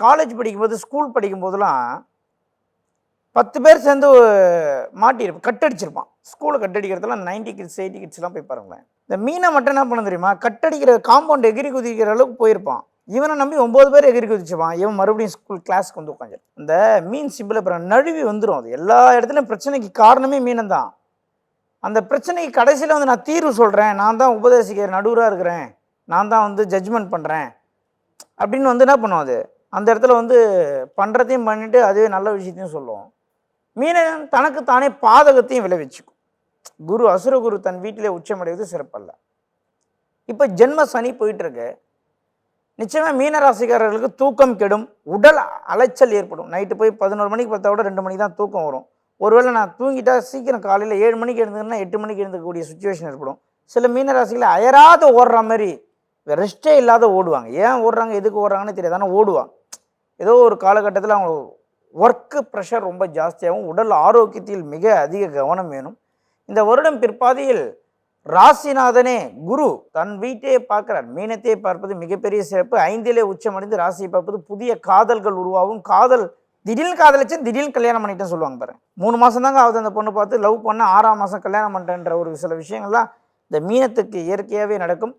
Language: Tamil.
காலேஜ் படிக்கும்போது, ஸ்கூல் படிக்கும்போதெல்லாம் 10 பேர் சேர்ந்து மாட்டியிருப்போம். கட்டடிச்சிருப்பான். ஸ்கூல கட்டடிக்கிறதெல்லாம் 90 கிட்ஸ், 80 கிட்ஸ்லாம் போய் பாருங்களேன். இந்த மீன மட்டும் என்ன பண்ண தெரியுமா? கட்டடிக்கிற காம்பவுண்ட் எகிறி குதிக்கிற அளவுக்கு போயிருப்பான். இவன நம்பி 9 பேர் எகிறி குதிச்சுப்பான். இவன் மறுபடியும் ஸ்கூல் கிளாஸ்க்கு வந்து உட்காந்துருப்பான். இந்த மீன் சிம்பிள் அப்புறம் நழுவி வந்துரும் அது. எல்லா இடத்துலயும் பிரச்சனைக்கு காரணமே மீனன் தான். அந்த பிரச்சனைக்கு கடைசியில வந்து நான் தீர்வு சொல்றேன். நான் தான் உபதேசிக்கிற நடுவரா இருக்கிறேன். நான் தான் வந்து ஜட்ஜ்மென்ட் பண்றேன். அப்படின்னு வந்து என்ன பண்ணும் அது? அந்த இடத்துல வந்து பண்றதையும் பண்ணிட்டு அதுவே நல்ல விஷயத்தையும் சொல்லும். மீனன் தனக்கு தானே பாதகத்தையும் விளைவிச்சுக்கும். குரு அசுரகுரு தன் வீட்டிலே உச்சமடைவது சிறப்பல்ல. இப்ப ஜென்ம சனி போயிட்டு இருக்கு. நிச்சயமா மீன ராசிக்காரர்களுக்கு தூக்கம் கெடும், உடல் அலைச்சல் ஏற்படும். நைட்டு போய் 11 மணிக்கு பார்த்தா கூட 2 மணிக்கு தான் தூக்கம் வரும். ஒருவேளை நான் தூங்கிட்டா சீக்கிரம் காலையில் 7 மணிக்கு எழுந்துங்கன்னா 8 மணிக்கு எழுந்துக்கக்கூடிய சுச்சுவேஷன் ஏற்படும். சில மீன ராசிகளை அயராத ஓடுற மாதிரி ரெஸ்ட்டே இல்லாத ஓடுவாங்க. ஏன் ஓடுறாங்க, எதுக்கு ஓடுறாங்கன்னு தெரியாது, ஆனால் ஓடுவாங்க. ஏதோ ஒரு காலகட்டத்தில் அவங்க ஒர்க்கு ப்ரெஷர் ரொம்ப ஜாஸ்தியாகவும் உடல் ஆரோக்கியத்தில் மிக அதிக கவனம் வேணும். இந்த வருடம் பிற்பாதியில் ராசிநாதனே குரு தன் வீட்டையே பார்க்கிறார். மீனத்தையே பார்ப்பது மிகப்பெரிய சிறப்பு. 5லே உச்சமடைந்து ராசியை பார்ப்பது புதிய காதல்கள் உருவாகும். காதல் திடீர்னு காதலிச்சு திடீர்னு கல்யாணம் பண்ணிட்டேன்னு சொல்லுவாங்க பாருங்க. 3 மாதம் தாங்க ஆகுது அந்த பொண்ணு பார்த்து லவ் பண்ண, 6ஆம் மாதம் கல்யாணம் பண்ணுறேன்ற ஒரு சில விஷயங்கள்லாம் இந்த மீனத்துக்கு இயற்கையாகவே நடக்கும்.